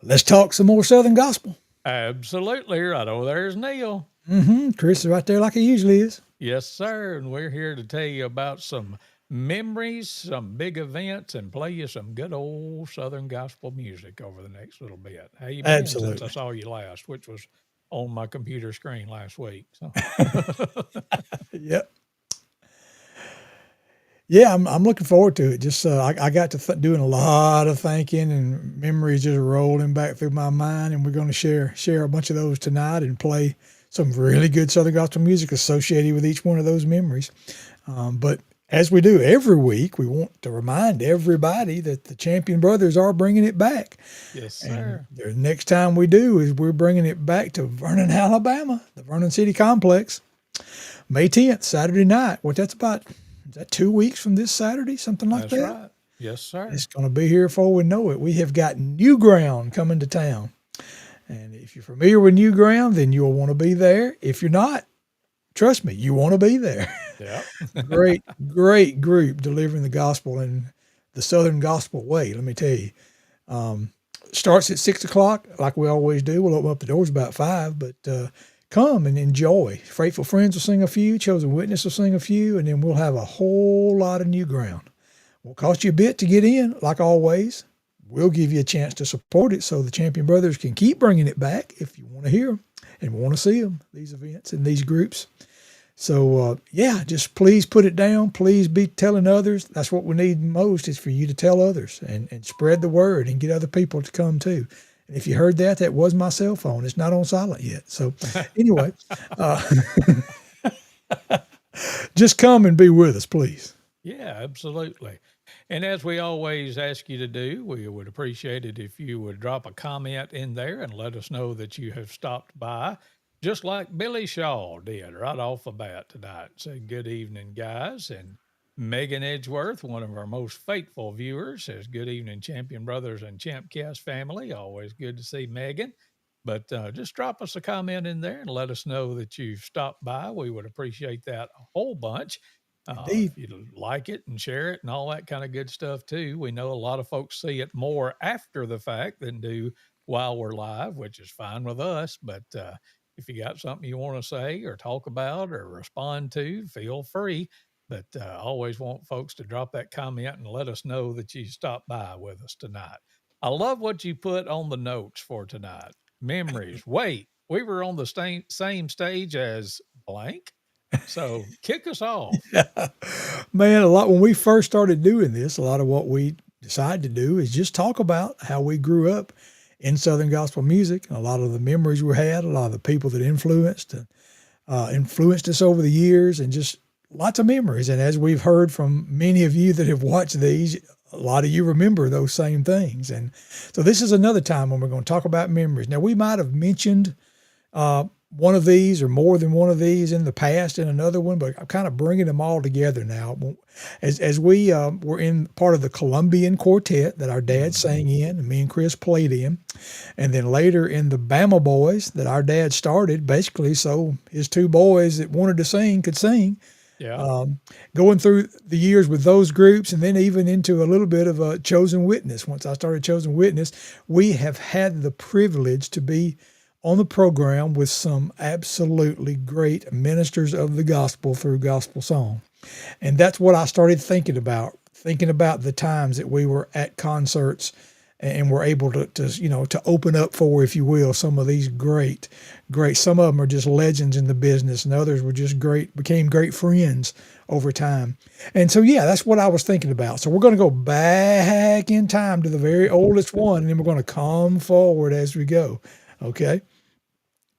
Let's talk some more Southern gospel. Absolutely. Right over there's Neal. Chris is right there like he usually is. Yes, sir. And we're here to tell you about some memories, some big events, and play you some good old Southern gospel music over the next little bit. How you been since I Absolutely. saw you last, which was on my computer screen last week? So Yep. Yeah, I'm looking forward to it. Just I got to doing a lot of thinking and memories just rolling back through my mind, and we're going to share a bunch of those tonight and play some really good Southern gospel music associated with each one of those memories. But as we do every week, we want to remind everybody that the Champion Brothers are bringing it back. yes, And sir. the next time we do is we're bringing it back to Vernon, Alabama, the Vernon City Complex, May 10th, Saturday night. What that's about, is that 2 weeks from this Saturday, something like That's that? right. Yes, sir. It's going to be here before we know it. We have got new ground coming to town. And if you're familiar with new ground, then you'll want to be there. If you're not, trust me, you want to be there. Yep. Great, great group delivering the gospel in the Southern gospel way. Let me tell you. Starts at 6 o'clock, like we always do. We'll open up the doors about 5, but come and enjoy. Faithful Friends will sing a few, Chosen Witness will sing a few, and then we'll have a whole lot of new ground. Won't cost you a bit to get in, like always. We'll give you a chance to support it so the Champion Brothers can keep bringing it back if you want to hear them and want to see them, these events and these groups. So, yeah, just please put it down. Please be telling others. That's what we need most is for you to tell others and spread the word and get other people to come too. And if you heard that, that was my cell phone. It's not on silent yet. So anyway, uh, just come and be with us, please. Yeah, absolutely. And as we always ask you to do, we would appreciate it if you would drop a comment in there and let us know that you have stopped by, just like Billy Shaw did right off the bat tonight. Said, good evening, guys. And Megan Edgeworth, one of our most faithful viewers, says, good evening, Champion Brothers and ChampCast family. Always good to see Megan. But just drop us a comment in there and let us know that you've stopped by. We would appreciate that a whole bunch. Indeed. If you like it and share it and all that kind of good stuff too. We know a lot of folks see it more after the fact than do while we're live, which is fine with us. But if you got something you want to say or talk about or respond to, feel free. But always want folks to drop that comment and let us know that you stopped by with us tonight. I love what you put on the notes for tonight. Memories. Wait, we were on the same stage as blank. So kick us off. Man, a lot when we first started doing this, a lot of what we decided to do is just talk about how we grew up in Southern gospel music, a lot of the memories we had, a lot of the people that influenced us over the years, and just lots of memories. And as we've heard from many of you that have watched these, a lot of you remember those same things. And so this is another time when we're going to talk about memories. Now, we might have mentioned one of these or more than one of these in the past in another one, but I'm kind of bringing them all together now. As we were in part of the Colombian quartet that our dad sang in, and me and Chris played in, and then later in the Bama Boys that our dad started, basically so his two boys that wanted to sing could sing. Yeah. Going through the years with those groups, and then even into a little bit of a Chosen Witness. Once I started Chosen Witness, we have had the privilege to be on the program with some absolutely great ministers of the gospel through gospel song. And that's what I started thinking about the times that we were at concerts and were able to open up for, if you will, some of these great, some of them are just legends in the business and others were just became great friends over time. And so, yeah, that's what I was thinking about. So we're going to go back in time to the very oldest one, and then we're going to come forward as we go. Okay.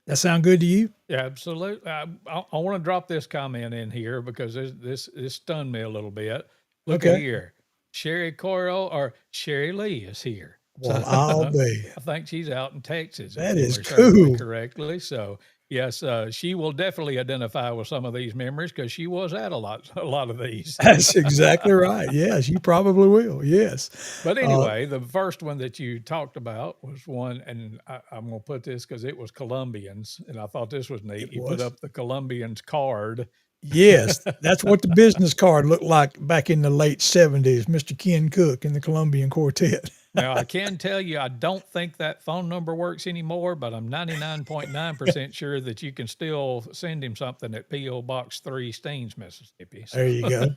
That sound good to you? Yeah, absolutely. I want to drop this comment in here because this stunned me a little bit. Look at Okay. here. Sherry Coyle or Sherry Lee is here. So Well, I'll be. I think she's out in Texas, if That is memory serves me cool. correctly. So yes, she will definitely identify with some of these memories because she was at a lot of these. That's exactly right. Yes, you probably will. Yes. But Uh, anyway, the first one that you talked about was one, and I'm going to put this because it was Colombians, and I thought this was it neat. You put was. up the Colombians card. Yes, that's what the business card looked like back in the late 70s, Mr. Ken Cook and the Colombian Quartet. Now, I can tell you, I don't think that phone number works anymore, but I'm 99.9% sure that you can still send him something at P.O. Box 3, Steens, Mississippi. So, There you go.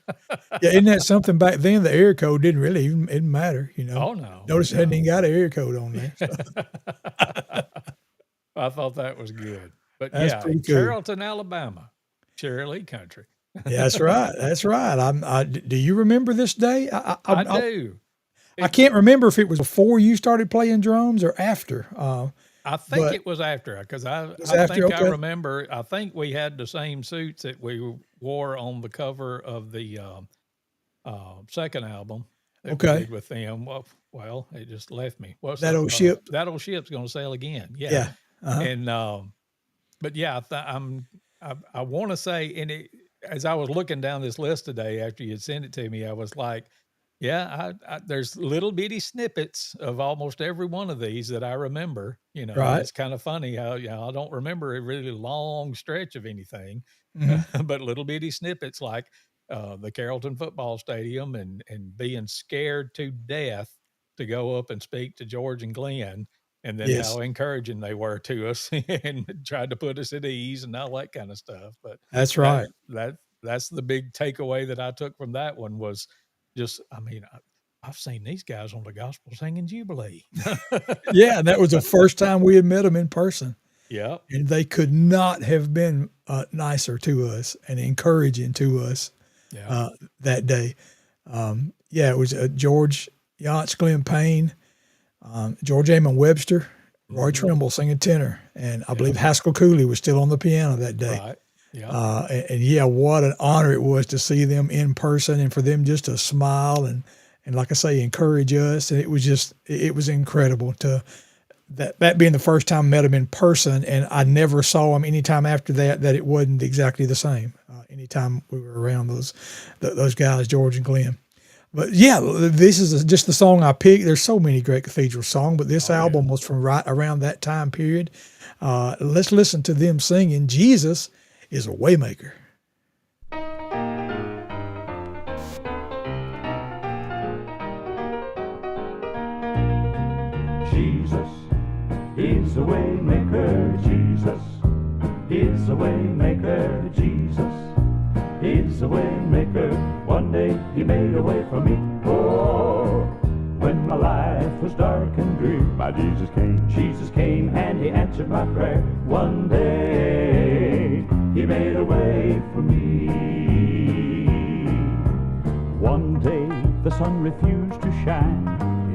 Yeah, isn't that something back then? The area code didn't really even matter, you know. oh, no, Notice it hadn't no. even got an area code on there. So I thought that was good. But that's yeah, pretty cool. Carrollton, Alabama, Cherry Country. Yeah, that's right. That's right. Do you remember this day? I do. I can't remember if it was before you started playing drums or after. I think But it was after because I it's I after. think I Okay. remember. I think we had the same suits that we wore on the cover of the second album that we Okay. did with them. Well, it just left me. What's That that? old ship. That old ship's going to sail again. Yeah, Yeah. Uh-huh. and but yeah, I want to say, and as I was looking down this list today after you had sent it to me, I was like, yeah, there's little bitty snippets of almost every one of these that I remember. And Right. it's kind of funny how I don't remember a really long stretch of anything, Hmm. but little bitty snippets like the Carrollton football stadium and being scared to death to go up and speak to George and Glenn, and then Yes, how encouraging they were to us and tried to put us at ease and all that kind of stuff. But that's that right. that's the big takeaway that I took from that one was just, I mean, I've seen these guys on the gospel singing Jubilee. Yeah, that was the first time we had met them in person, Yep. and they could not have been nicer to us and encouraging to us Yeah. that day. Yeah, it was George Yachts, Glenn Payne, George Amon Webster, Roy Mhm. Trimble singing tenor, and I Yep. believe Haskell Cooley was still on the piano that day. Right. Yeah. And yeah, what an honor it was to see them in person and for them just to smile and like I say, encourage us. And it was incredible to that being the first time I met them in person. And I never saw them anytime after that it wasn't exactly the same. Anytime we were around those guys, George and Glenn. But yeah, this is just the song I picked. There's so many great cathedral songs, but this Oh, yeah. album was from right around that time period. Let's listen to them singing Jesus is a Waymaker. Jesus is a waymaker. Jesus is a waymaker. Jesus is a waymaker. One day he made a way for me. Oh, when my life was dark and drear, my Jesus came. Jesus came and he answered my prayer. One day he made a way for me. One day the sun refused to shine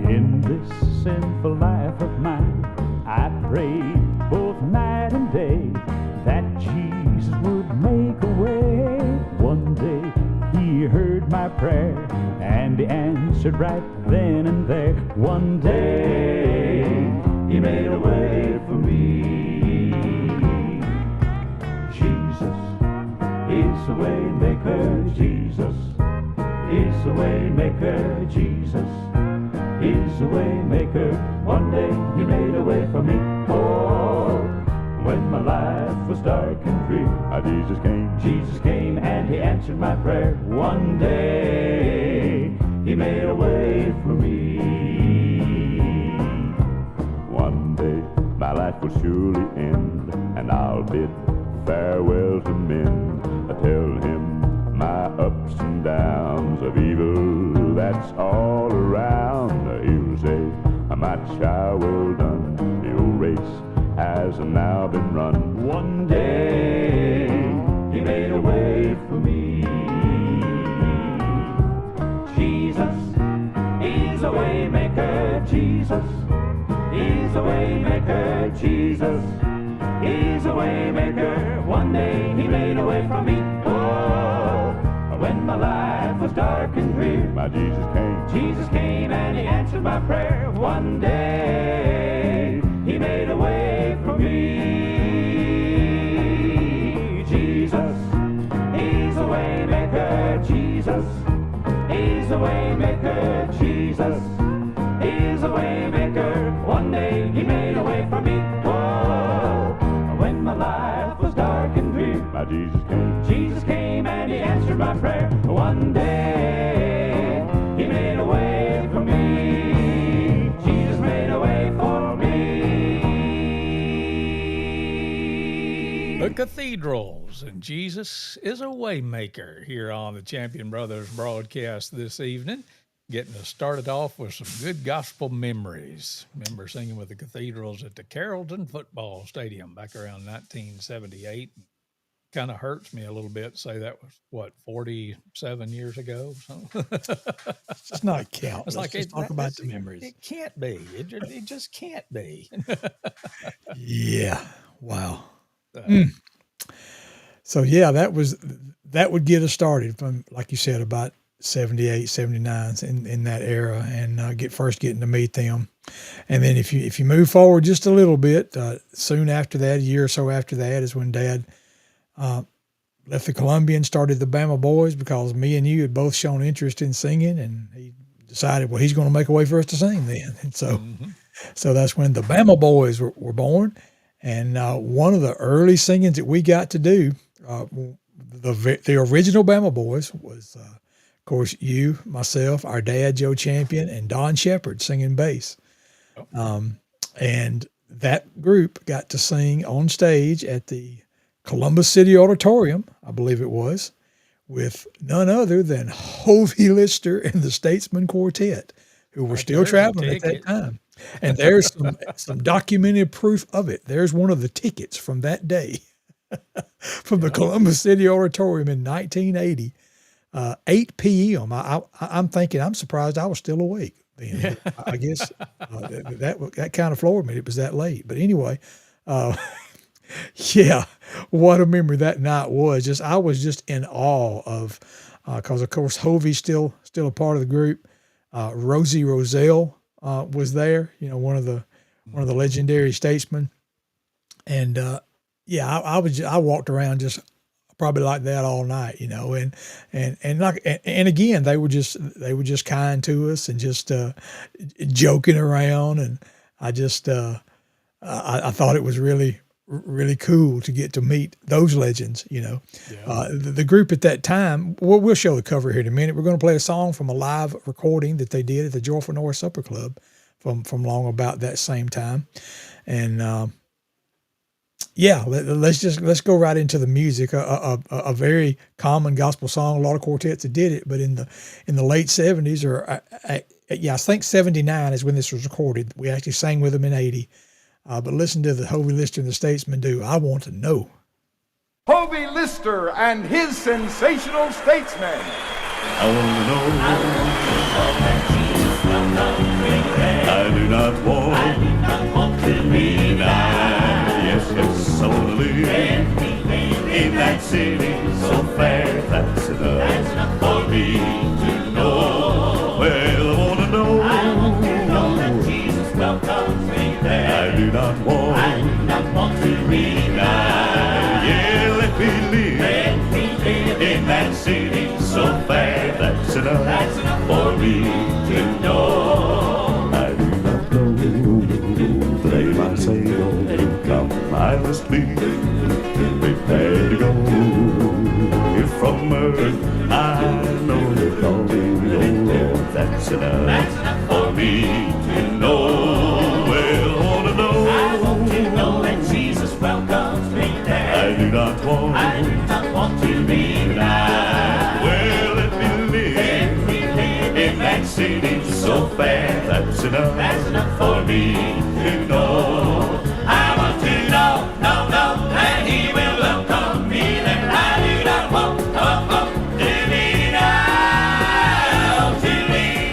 in this sinful life of mine. I prayed both night and day that Jesus would make a way. One day he heard my prayer and he answered right then and there. One day he made a way for me. Jesus is a way maker. Jesus is a way maker. Jesus is a way maker. One day he made a way for me. Oh, when my life was dark and drear, my Jesus came. Jesus came and he answered my prayer. One day he made a way for me. One day my life will surely end, and I'll bid farewell to men. I tell him my ups and downs of evil that's all around. He'll say, my child, well done. The old race has now been run. One day he made a way for me. Jesus is a way maker. Jesus is a way maker. Jesus is a way maker. One day he made a way for me. Oh, when my life was dark and drear, my Jesus came. Jesus came and he answered my prayer. One day he made a way for me. Jesus is a way maker. Jesus is a way maker. Jesus is a way maker. One day he made a way for me. Oh, when my life was dark and drear, my Jesus came. Jesus came and he answered my prayer. One day he made a way for me. The Cathedrals and Jesus is a Waymaker here on the Champion Brothers broadcast this evening. Getting us started off with some good gospel memories. Remember singing with the Cathedrals at the Carrollton Football Stadium back around 1978. Kind of hurts me a little bit to say that was, what, 47 years ago? So It's not count. it's Let's like just talk about the memories. It can't be. It just can't be. Yeah. Wow. Uh, So yeah, that would get us started from, like you said, about 78, 79 in that era, and getting to meet them. And then if you move forward just a little bit, soon after that, a year or so after that, is when Dad left the Columbia and started the Bama Boys, because me and you had both shown interest in singing, and he decided, well, he's going to make a way for us to sing then. And so that's when the Bama Boys were born. And one of the early singings that we got to do, the original Bama Boys, was, of course, you, myself, our dad, Joe Champion, and Don Shepard singing bass. And that group got to sing on stage at the Columbus City Auditorium, I believe it was, with none other than Hovey Lister and the Statesman Quartet, who were still traveling at that time. And there's some documented proof of it. There's one of the tickets from that day from the Columbus City Auditorium in 1980, 8 p.m. I'm thinking, I'm surprised I was still awake then. Yeah. I guess that kind of floored me. It was that late. But anyway, yeah, what a memory that night was. I was just in awe of, because of course Hovey's still a part of the group. Rosie Roselle was there, one of the legendary statesmen. And I walked around just probably like that all night, and again, they were just kind to us and just joking around. And I just I thought it was really, really cool to get to meet those legends, the group at that time. We'll show the cover here in a minute. We're going to play a song from a live recording that they did at the Joyful North Supper Club from long about that same time. And let's go right into the music. A very common gospel song. A lot of quartets that did it, but in the late 70s, or I think 79 is when this was recorded. We actually sang with them in 80. But listen to the Hovey Lister and the Statesman do "I Want to Know." Hovey Lister and his sensational statesmen. I want to know. I do not want to be denied. Yes, I want to live in that city so fair. That's enough for me to know. Well, I want to know. That Jesus welcomes me there. I do not want to be denied. Yeah, let me live in that city so fair. That's enough for me to know. I do not know. They might say, oh, come, I must be prepared to go. If from earth I know they're calling, oh Lord, that's enough for me to know. Well, I want to know that Jesus welcomes me there. I do not want to be denied. Well, let me live in that city so fair. That's enough for me to know. I want to know, that He will welcome me there. I do not want to be denied. To live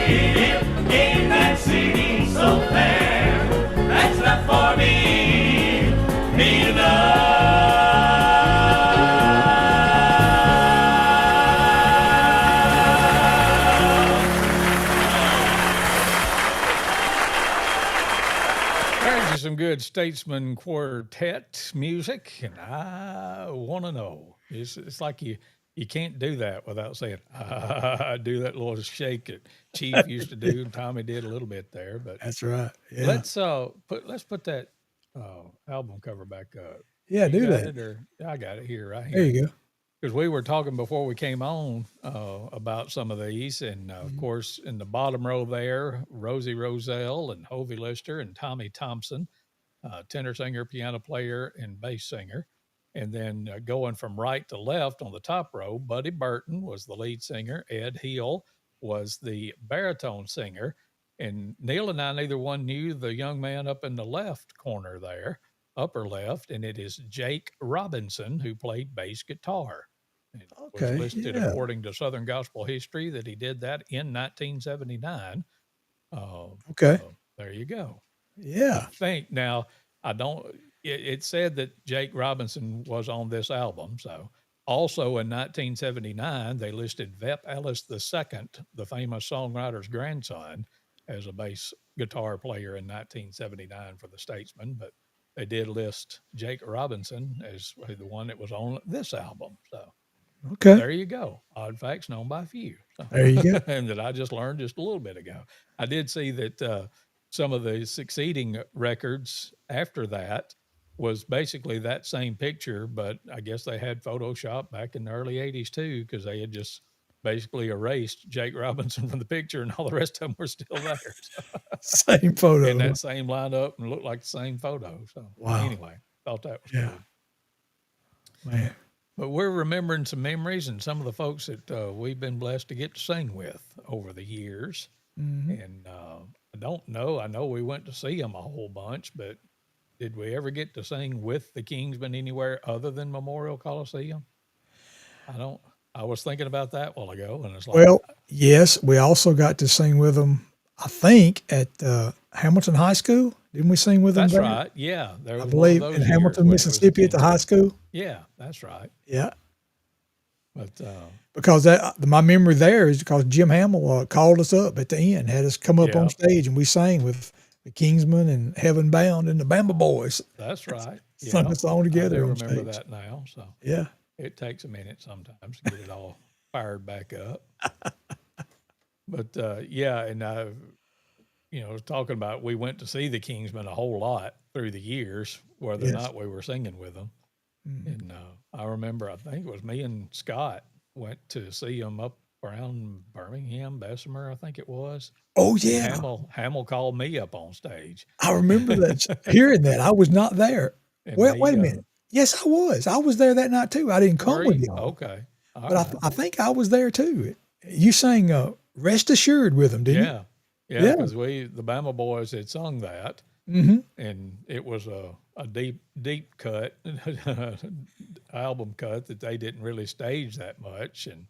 in that city so fair. That's enough for me to know. There's some good Statesman Quartet music, and I want to know. It's like you can't do that without saying, do that little shake that Chief used to do, and Tommy did a little bit there. But That's right. Yeah. let's put that album cover back up. Yeah, You do got that. it, or I got it here, right There here. you go. Because we were talking before we came on about some of these, and of course, in the bottom row there, Rosie Roselle and Hovey Lister and Tommy Thompson, tenor singer, piano player, and bass singer. And then going from right to left on the top row, Buddy Burton was the lead singer. Ed Hill was the baritone singer. And Neal and I, neither one knew the young man up in the left corner there, upper left, and it is Jake Robinson, who played bass guitar. It was Okay. listed Yeah. according to Southern Gospel History that he did that in 1979. Okay. So there you go. Yeah. I think now I don't. It said that Jake Robinson was on this album. So also in 1979, they listed Vep Ellis II, the famous songwriter's grandson, as a bass guitar player in 1979 for the Statesman. But they did list Jake Robinson as the one that was on this album. So Okay. there you go. Odd facts known by few. So, There you go. and that I just learned just a little bit ago. I did see that some of the succeeding records after that was basically that same picture, but I guess they had Photoshop back in the early 80s too, because they had just basically erased Jake Robinson from the picture and all the rest of them were still there. So, Same photo. in that same lineup and looked like the same photo. So Wow. anyway, thought that was Yeah. cool. Man. But we're remembering some memories and some of the folks that we've been blessed to get to sing with over the years. Mhm. And I don't know. I know we went to see them a whole bunch, but did we ever get to sing with the Kingsmen anywhere other than Memorial Coliseum? I was thinking about that a while ago, and it's like, Well, yes, we also got to sing with them, I think, at Hamilton High School. Didn't we sing with them that's there? right. Yeah. There I was believe one of in those Hamilton, years when it was the Mississippi at the high Kingsmen. school. Yeah, that's right. Yeah. But Because my memory there is because Jim Hamill called us up at the end, had us come up Yeah. on stage, and we sang with the Kingsmen and Heaven Bound and the Bama Boys. that's right. Sung Yeah. a song I together do on remember stage. that now. So Yeah. it takes a minute sometimes to get it all fired back up. But yeah, and talking about we went to see the Kingsmen a whole lot through the years, whether or Yes. not we were singing with them. Mhm. And I remember, I think it was me and Scott went to see them up around Birmingham, Bessemer, I think it was. Oh yeah, Hamill called me up on stage, I remember that. Hearing that, I was not there. and Well, they, wait a minute. Yes, I was. I was there that night too. I didn't come were with you? y'all, Okay, all but right. I think I was there too. You sang "Rest Assured" with them, didn't Yeah, Yeah. yeah, because the Bama Boys had sung that, you? Mm-hmm. and it was a deep cut album cut that they didn't really stage that much. And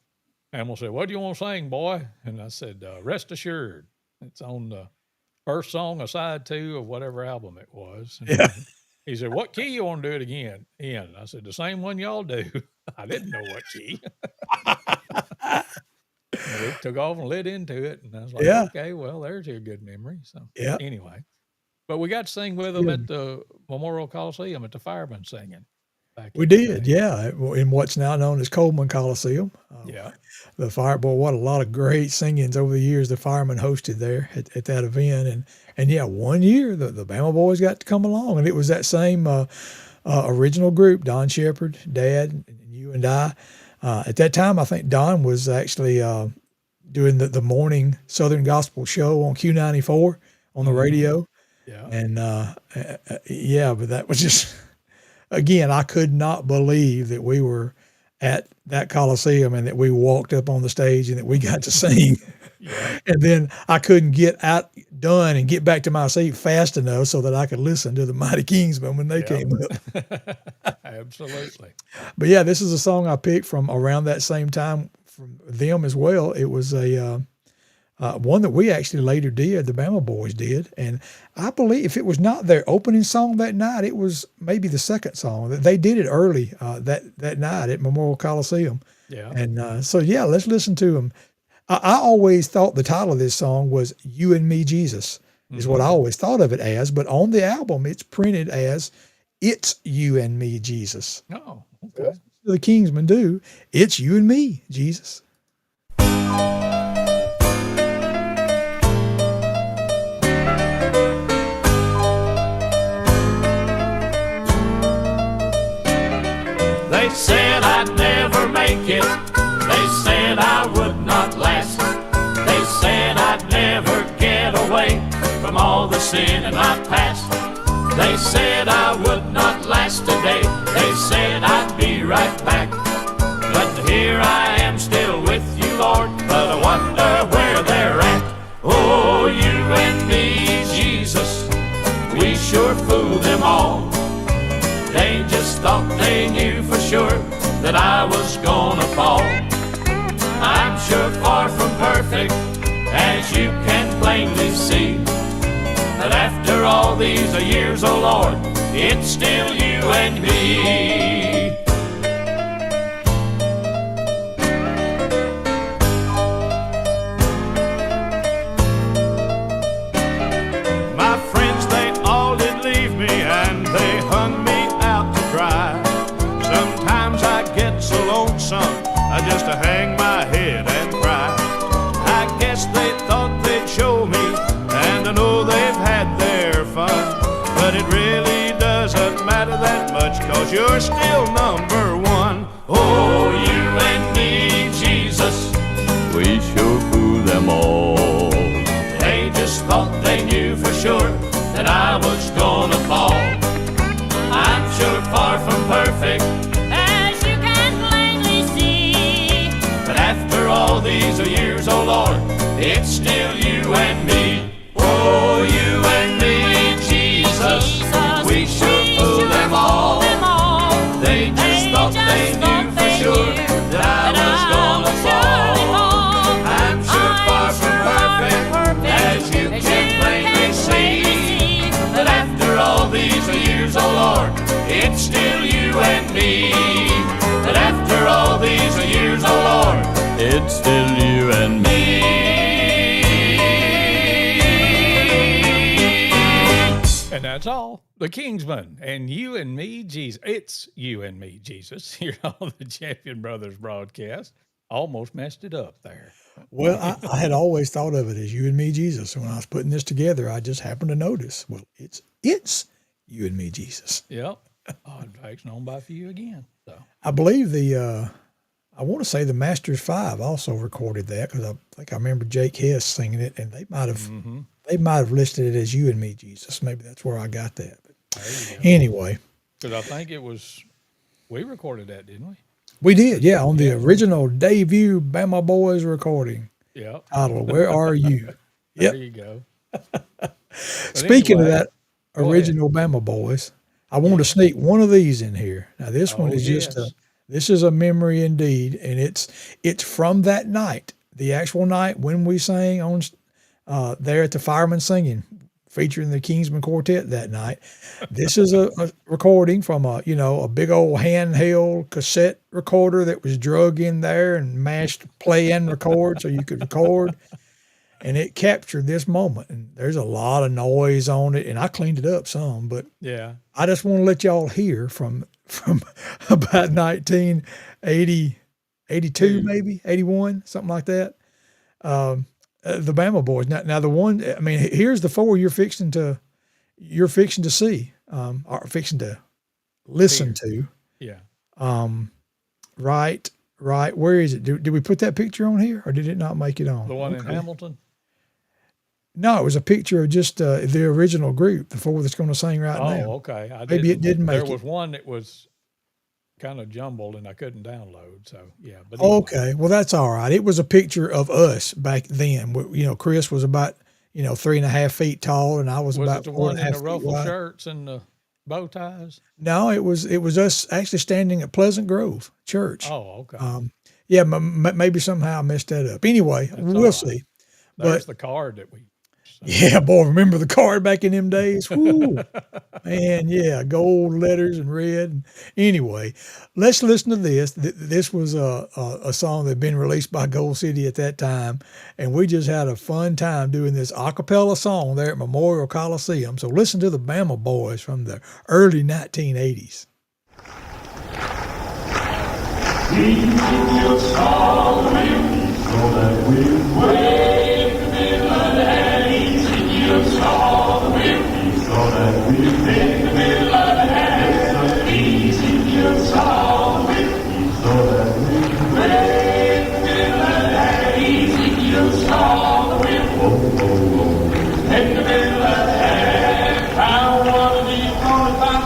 Hamill said, "What do you want to sing, boy?" And I said, "Rest Assured." It's on the first song of side 2 of whatever album it was. And Yeah. he said, "What key you want to do it again in?" I said, "The same one y'all do." I didn't know what key. But it took off and lit into it, and I was like, Yeah. "Okay, well, there's your good memory." So Yeah. anyway, but we got to sing with them Good. at the Memorial Coliseum at the Firemen singing. Back We in the did, day. yeah, in what's now known as Coleman Coliseum. Yeah, The fire boy, what a lot of great singings over the years the firemen hosted there at that event, and yeah, one year the Bama Boys got to come along, and it was that same original group, Don Shepard, Dad, and you and I. At that time, I think Don was actually doing the morning Southern Gospel show on Q94 on the Mhm. radio, yeah, and yeah, but that was just. Again, I could not believe that we were at that Coliseum and that we walked up on the stage and that we got to sing. yeah, And then I couldn't get done and get back to my seat fast enough so that I could listen to the Mighty Kingsmen when they yeah. came up. Absolutely. But yeah, this is a song I picked from around that same time from them as well. It was a one that we actually later did, the Bama Boys did. And I believe if it was not their opening song that night, it was maybe the second song. They did it early that night at Memorial Coliseum. Yeah, And so, yeah, let's listen to them. I always thought the title of this song was You and Me, Jesus, is what I always thought of it as. But on the album, it's printed as It's You and Me, Jesus. oh, okay. The Kingsmen do. It's You and Me, Jesus. They said I'd never make it. They said I would not last. They said I'd never get away from all the sin in my past. They said I would not last a day. They said I'd be right back, but here I am still with you, Lord. But I wonder where they're at. Oh, you and me, Jesus, we sure fooled them all. They just thought they knew for sure that I was gonna fall. I'm sure far from perfect, as you can plainly see. But after all these years, oh Lord, it's still you and me. My friends, they all did leave me, and they hung me out to dry. Sometimes I get so lonesome, I just hang my head and cry. I guess they thought they'd show me, and I know they've had their fun. But it really doesn't matter that much, 'cause you're still number one. Oh, you and me, Jesus, we sure fooled them all. They just thought they knew for sure that I was gonna fall. I'm sure far from perfect, as you can plainly see. but after all these years, oh Lord, it's still you and me. Oh, you and me, Jesus, we sure fooled them all. They just thought they knew for sure that I was gonna fall. I'm sure far from perfect, as you can plainly see. But after all these years, oh Lord, it's still you and me. But after all these years, oh Lord, it's still you and me. And that's all. The Kingsmen and you and me, Jesus. It's you and me, Jesus, here on the Champion Brothers broadcast. Almost messed it up there. Well, I had always thought of it as you and me, Jesus. And when I was putting this together, I just happened to notice, well, it's you and me, Jesus. Yep. Odd facts known by few again. So I believe I want to say the Masters 5 also recorded that, because I think I remember Jake Hess singing it, and they might have listed it as you and me, Jesus. Maybe that's where I got that. But anyway, because I think we recorded that, didn't we? we did, yeah, on the original debut Bama Boys recording Yep. titled "Where Are You?" There Yep. you go. Speaking of anyway, that original Bama Boys, I want to sneak one of these in here. Now this one is just this is a memory indeed, and it's from that night, the actual night when we sang on there at the Fireman Singing, featuring the Kingsman Quartet that night. This is a recording from a big old handheld cassette recorder that was drug in there and mashed play and record so you could record. And it captured this moment, and there's a lot of noise on it, and I cleaned it up some, but yeah. I just want to let y'all hear from about 1980, 82, maybe 81, something like that. The Bama Boys. Now the one, I mean, here's the four you're fixing to see, or fixing to listen to. Yeah. Right. Where is it? Did we put that picture on here, or did it not make it on? The one in Hamilton? No, it was a picture of just the original group, the four that's going to sing right now. Oh, okay. Maybe it didn't make There it. was one that was kind of jumbled and I couldn't download. So, yeah. But anyway. Okay. Well, that's all right. It was a picture of us back then. Chris was about, 3.5 feet tall, and I was about it the one in 4.5 the feet ruffle wide. shirts and the bow ties? No, it was us actually standing at Pleasant Grove Church. Oh, okay. Yeah, maybe somehow I messed that up. Anyway, we'll see. There's the card that we. Yeah, boy, remember the card back in them days? Woo, man, yeah, gold letters and red. Anyway, let's listen to this. This was a song that had been released by Gold City at that time, and we just had a fun time doing this a cappella song there at Memorial Coliseum. So listen to the Bama Boys from the early 1980s. I wanna be on by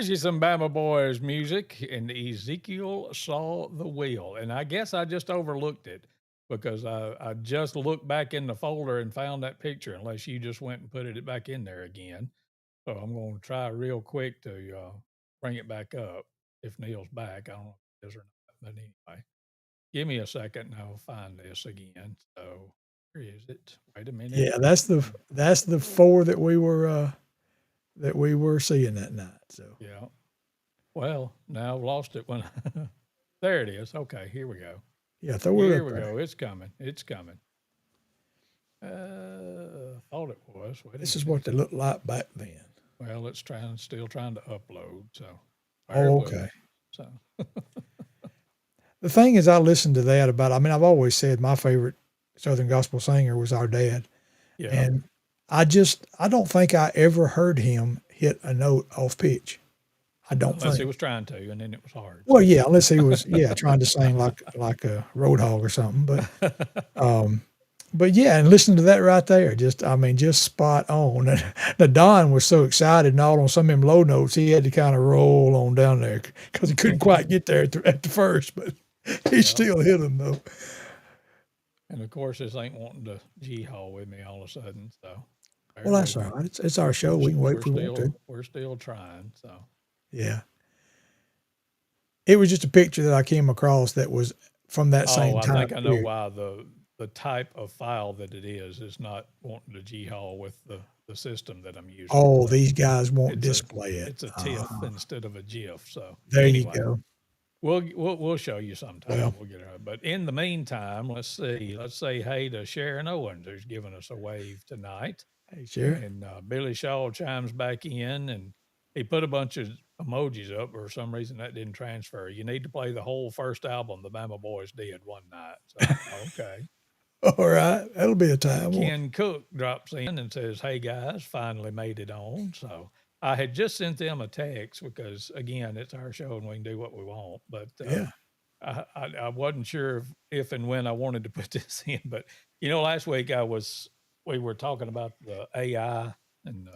you some Bama Boys music, and Ezekiel saw the wheel. And I guess I just overlooked it because I just looked back in the folder and found that picture, unless you just went and put it back in there again. So I'm going to try real quick to bring it back up if Neil's back. I don't know if he is or not. But anyway, give me a second and I'll find this again. So where is it? Wait a minute. Yeah, that's the 4 that we were seeing that night. So Yeah. Well, now I've lost it when there it is. Okay, here we go. yeah, throw it Here up we there. go. It's coming. It's coming. Thought it was. Wait a This is minute. what they looked like back then. Well, it's still trying to upload. So, Oh, okay. So, The thing is, I listened to that about. I mean, I've always said my favorite Southern gospel singer was our dad, yeah. and I don't think I ever heard him hit a note off pitch. I don't Unless he think. was trying to, and then it was hard. Well, yeah, unless he was trying to sing like a roadhog or something, but yeah, and listen to that right there. Just spot on. And the Don was so excited and all on some of them low notes, he had to kind of roll on down there because he couldn't quite get there at the first, but he still hit them though. And of course, this ain't wanting to G-haul with me all of a sudden. So, Well, that's all right. It's our show. We can wait if we want to. We're still trying. So, Yeah. It was just a picture that I came across that was from that same time. I think I know period. why the type of file that it is not wanting to G-haul with the system that I'm using. Oh, these guys won't It's display it. It's a TIFF instead of a GIF. So There anyway, you go. we'll show you sometime. Well. We'll get it. But in the meantime, let's see. Let's say hey to Sharon Owens, who's giving us a wave tonight. Hey, sure. And Billy Shaw chimes back in, and he put a bunch of emojis up. For some reason, that didn't transfer. You need to play the whole first album the Bama Boys did one night. So, okay. All right. That'll be a time. Ken Cook drops in and says, "Hey guys, finally made it on." So I had just sent them a text because, again, it's our show and we can do what we want. But Yeah. I wasn't sure if and when I wanted to put this in. But last week we were talking about the AI, and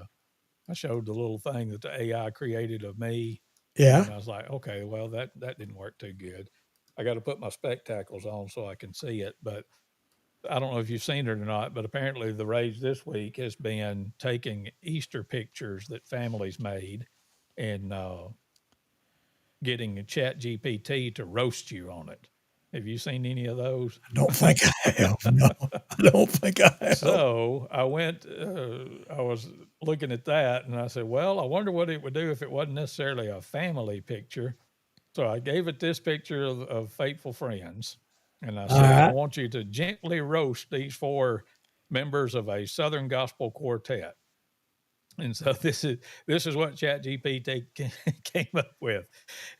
I showed the little thing that the AI created of me. Yeah. And I was like, okay, well that didn't work too good. I got to put my spectacles on so I can see it, but. I don't know if you've seen it or not, but apparently the rage this week has been taking Easter pictures that families made and getting a Chat GPT to roast you on it. Have you seen any of those? I don't think I have. No, I don't think I have. So I was looking at that and I said, well, I wonder what it would do if it wasn't necessarily a family picture. So I gave it this picture of faithful friends. And I said, I want you to gently roast these 4 members of a Southern gospel quartet. And so this is what ChatGPT came up with.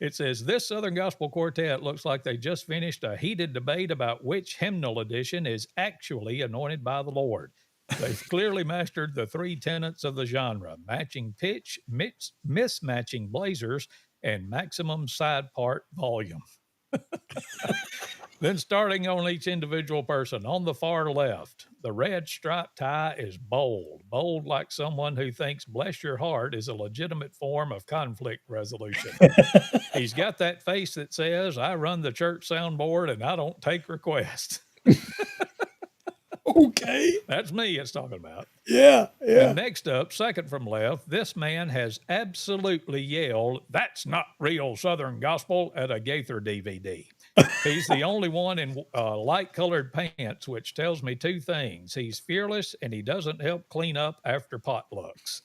It says, this Southern gospel quartet looks like they just finished a heated debate about which hymnal edition is actually anointed by the Lord. They've clearly mastered the 3 tenets of the genre: matching pitch, mismatching blazers, and maximum side part volume. Then starting on each individual person, on the far left, the red striped tie is bold like someone who thinks bless your heart is a legitimate form of conflict resolution. He's got that face that says, I run the church soundboard and I don't take requests. Okay. That's me it's talking about. Yeah. Yeah. And next up, second from left, this man has absolutely yelled, that's not real Southern gospel, at a Gaither DVD. He's the only one in light-colored pants, which tells me 2 things. He's fearless, and he doesn't help clean up after potlucks.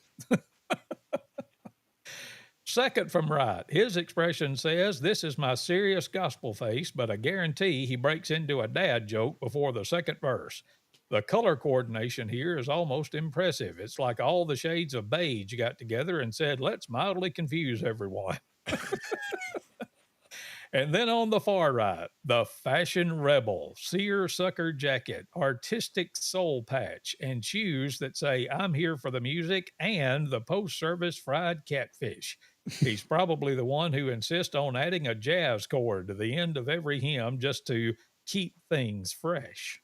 Second from right, his expression says, this is my serious gospel face, but I guarantee he breaks into a dad joke before the second verse. The color coordination here is almost impressive. It's like all the shades of beige got together and said, let's mildly confuse everyone. And then on the far right, the fashion rebel, seersucker jacket, artistic soul patch, and shoes that say, I'm here for the music, and the post-service fried catfish. He's probably the one who insists on adding a jazz chord to the end of every hymn just to keep things fresh.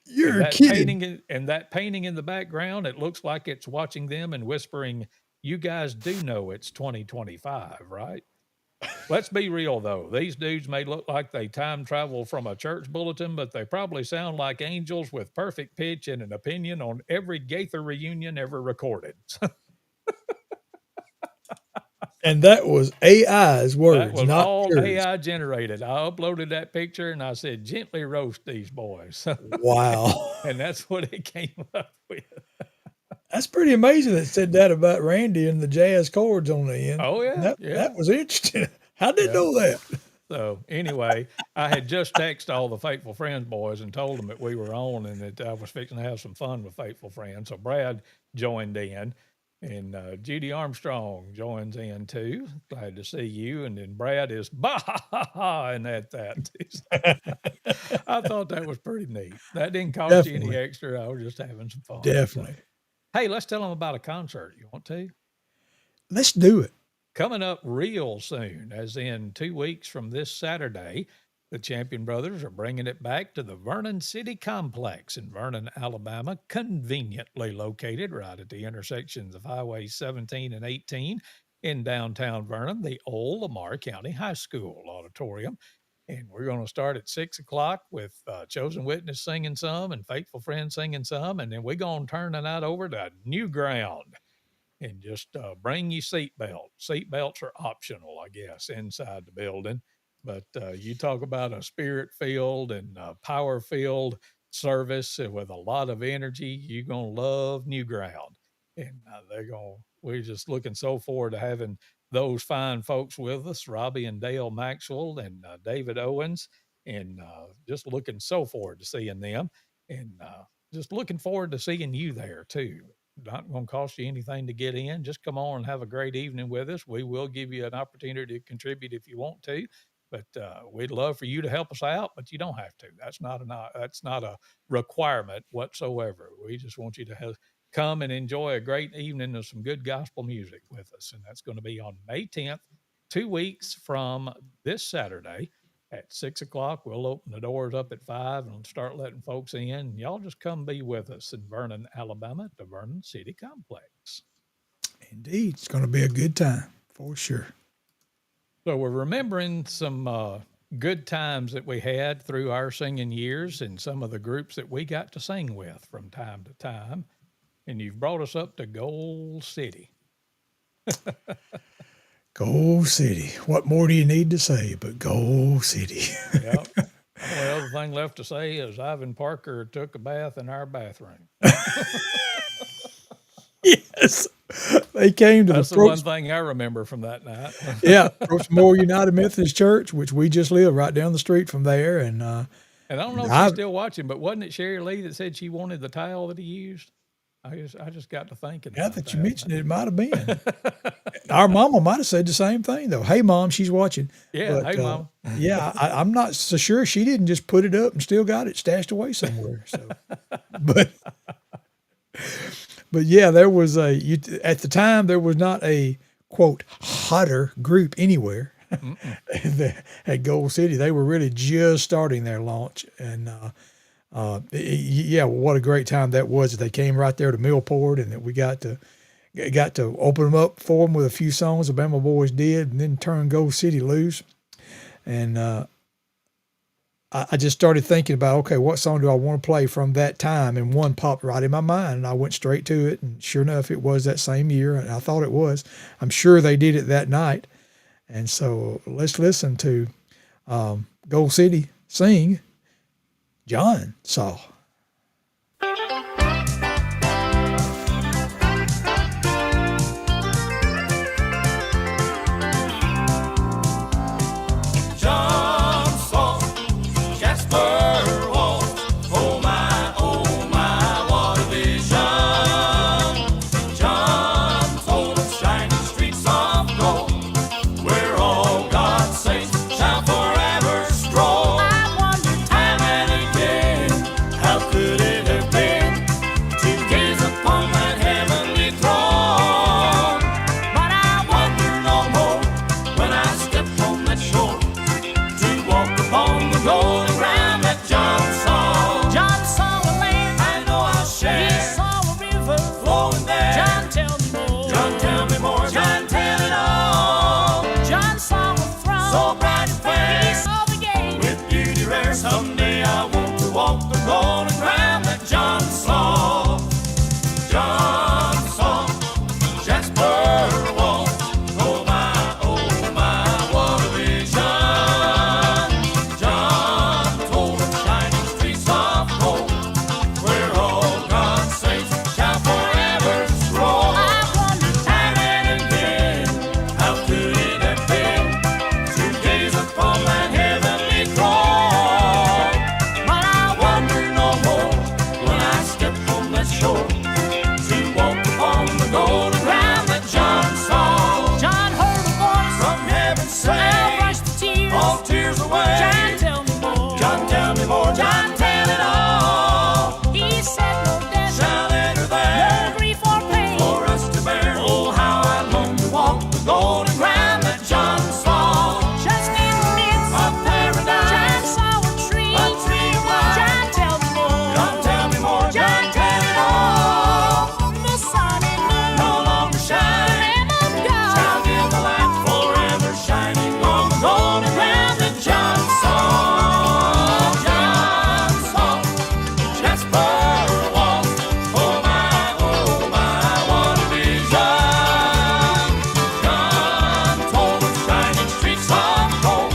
You're kidding. That painting in the background, it looks like it's watching them and whispering, you guys do know it's 2025, right? Let's be real though. These dudes may look like they time travel from a church bulletin, but they probably sound like angels with perfect pitch and an opinion on every Gaither reunion ever recorded. And that was AI's That words, was not all yours. AI generated. I uploaded that picture and I said, gently roast these boys. Wow. And that's what it came up with. That's pretty amazing that it said that about Randy and the jazz chords on the end. Oh, yeah. That Yeah. was interesting. How did Yeah. know that? So anyway, I had just texted all the Faithful Friends boys and told them that we were on and that I was fixing to have some fun with Faithful Friends. So Brad joined in, and Judy Armstrong joins in too. Glad to see you. And then Brad is bah ha ha ha, and at that. I thought that was pretty neat. That didn't cost you any Definitely. extra. I was just having some fun. Definitely. So, hey, let's tell them about a concert. You want to? Let's do it. Coming up real soon, as in 2 weeks from this Saturday, the Champion Brothers are bringing it back to the Vernon City Complex in Vernon, Alabama, conveniently located right at the intersections of Highways 17 and 18 in downtown Vernon, the old Lamar County High School auditorium. And we're going to start at 6 o'clock with Chosen Witness singing some and Faithful Friends singing some. And then we're going to turn the night over to New Ground. And just bring you seatbelts. Seatbelts are optional, I guess, inside the building. But you talk about a spirit-filled and power-filled service with a lot of energy. You're going to love New Ground. And we're just looking so forward to having those fine folks with us, Robbie and Dale Maxwell and David Owens. And just looking so forward to seeing them. And just looking forward to seeing you there, too. Not going to cost you anything to get in. Just come on and have a great evening with us. We will give you an opportunity to contribute if you want to, but we'd love for you to help us out, but you don't have to. That's not a requirement whatsoever. We just want you to come and enjoy a great evening of some good gospel music with us. And that's going to be on May 10th, 2 weeks from this Saturday. At 6 o'clock, we'll open the doors up at 5 and start letting folks in. Y'all just come be with us in Vernon, Alabama at the Vernon City Complex. Indeed. It's going to be a good time for sure. So we're remembering some good times that we had through our singing years and some of the groups that we got to sing with from time to time. And you've brought us up to Gold City. Gold City. What more do you need to say but Gold City? Yep. The other thing left to say is Ivan Parker took a bath in our bathroom. Yes. They came to That's the the one thing I remember from that night. yeah, Moore United Methodist Church, which we just live right down the street from there. And And I don't know if she's still watching, but wasn't it Sherry Lee that said she wanted the towel that he used? I just got to thinking. now about that you mentioned it, it might have been. Our mama might have said the same thing, though. Hey, Mom, she's watching. Yeah, But, hey, Mom. yeah, I'm not so sure she didn't just put it up and still got it stashed away somewhere. So, but yeah, there was at the time there was not a quote hotter group anywhere at Gold City. They were really just starting their launch, and yeah, what a great time that was. They came right there to Millport, and that we got to open them up for them with a few songs the Bama Boys did, and then turn Gold City loose. And I just started thinking about, okay, what song do I want to play from that time? And one popped right in my mind, and I went straight to it. And sure enough, it was that same year, and I thought it was. I'm sure they did it that night. And so let's listen to Gold City sing John Saw. John saw Jasper walk. Oh my, what a vision. John told of shining streets of gold, where all God's saints shall forever stroll. I wonder Time and again, so bright and fair. He saw the gate. With beauty rare, someday I want to walk the golden ground that John saw. John saw Jasper walk. Oh my, what a vision. John told of shining streets of gold, where all God's saints shall forever stroll. I wonder Time and again, how could it have been to gaze upon that heavenly throne? But I wonder no more when I step on that shore to walk upon the golden ground that John saw. John heard a voice. From heaven I'll say, brush the tears. all tears away. John, tell me more. John, tell me more. John, tell it all. He said no death, Shall enter no there grief or pain. for us to bear. Oh, how I long to walk the golden ground that John saw. Just in the midst Of paradise. John saw a tree. A tree of life. John, tell me more. John, tell me more. John, tell it all. The sun and moon, No longer the shine. Lamb of God. Shall give the light forever shining on the golden ground that John saw. John saw Jasper walk. Oh my, what a vision. John told of shining streets of gold,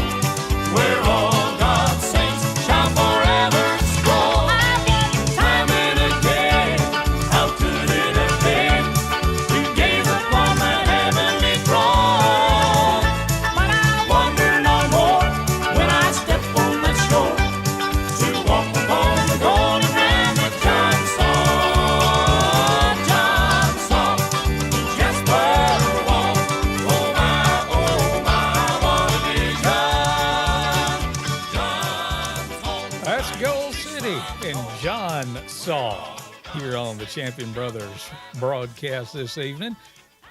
where all God's saints shall forever stroll. Time and again, how could it have been to gaze upon that heavenly throne? But I wonder no more when I step on that shore to walk upon the golden ground that John saw. John saw Jasper walk. Oh my, what a vision. John told That's Gold City and John Saw here on the Champion Brothers broadcast this evening.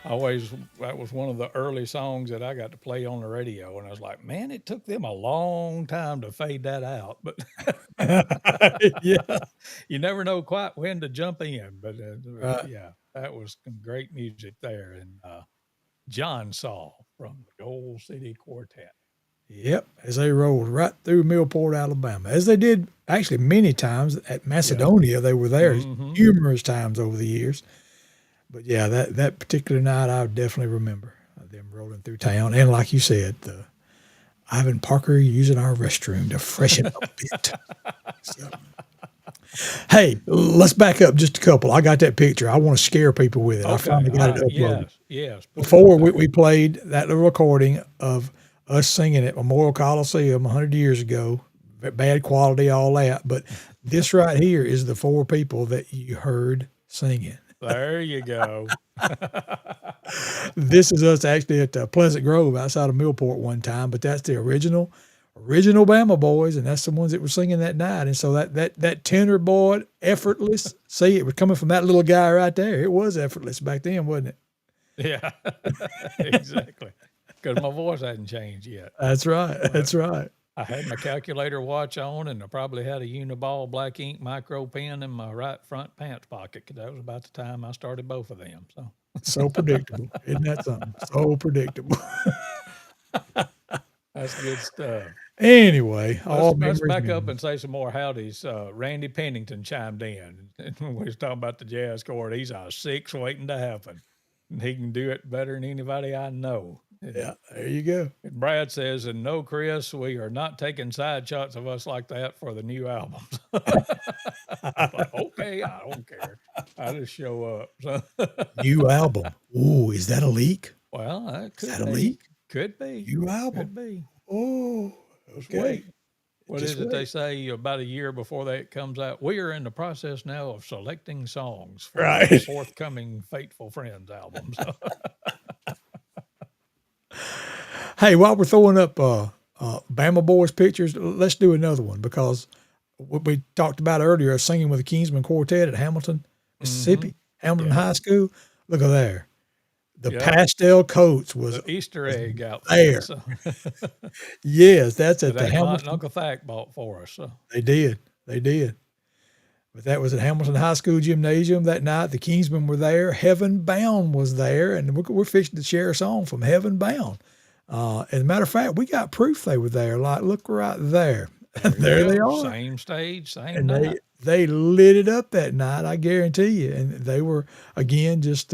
That was one of the early songs that I got to play on the radio, and I was like, man, it took them a long time to fade that out, but Yeah. you never know quite when to jump in. But Right. yeah, that was some great music there, and John Saw from the Gold City Quartet. Yep, as they rolled right through Millport, Alabama, as they did actually many times at Macedonia. They were there numerous times over the years. But yeah, that particular night, I definitely remember them rolling through town. And like you said, Ivan Parker using our restroom to freshen up a bit. So, hey, let's back up just a couple. I got that picture. I want to scare people with it. I finally got it uploaded. Yes. Before we played that little recording of us singing at Memorial Coliseum 100 years ago, bad quality, all that. But this right here is the four people that you heard singing. There you go. This is us actually at Pleasant Grove outside of Millport one time, but that's the original Bama Boys, and that's the ones that were singing that night. And so that tenor boy, effortless. See, it was coming from that little guy right there. It was effortless back then, wasn't it? Yeah, exactly. Because my voice hadn't changed yet. That's right. That's right. I had my calculator watch on, and I probably had a Uniball black ink micro pen in my right front pants pocket, because that was about the time I started both of them. So So predictable. Isn't that something? So predictable. that's good stuff. Anyway, all Let's memories back up memories. and say some more howdies. Randy Pennington chimed in. And when we was talking about the jazz chord, he's a six waiting to happen. And he can do it better than anybody I know. Yeah, there you go. And Brad says, and no, Chris, we are not taking side shots of us like that for the new albums. Like, okay, I don't care. I just show up. So, New album. Ooh, is that a leak? well, that could Is that a be. leak? Could be. New album. Could be. Oh, Just okay. wait. What Just is it they wait. say about a year before that comes out? We are in the process now of selecting songs for the Right. forthcoming Faithful Friends album. So, Hey, while we're throwing up Bama Boys pictures, let's do another one, because what we talked about earlier, singing with the Kingsman Quartet at Hamilton, Mississippi, Hamilton High School. Look at there. The Yeah. pastel coats was the Easter egg out there. So, yes, that's at that the ain't Aunt Hamilton. and Uncle Thack bought for us. So. They did. But that was at Hamilton High School Gymnasium that night. The Kingsmen were there. Heaven Bound was there. And we're fixing to share a song from Heaven Bound. As a matter of fact, we got proof they were there. Like, look right there. There you There they go. are. Same stage, same And night. they lit it up that night, I guarantee you. And they were, again, just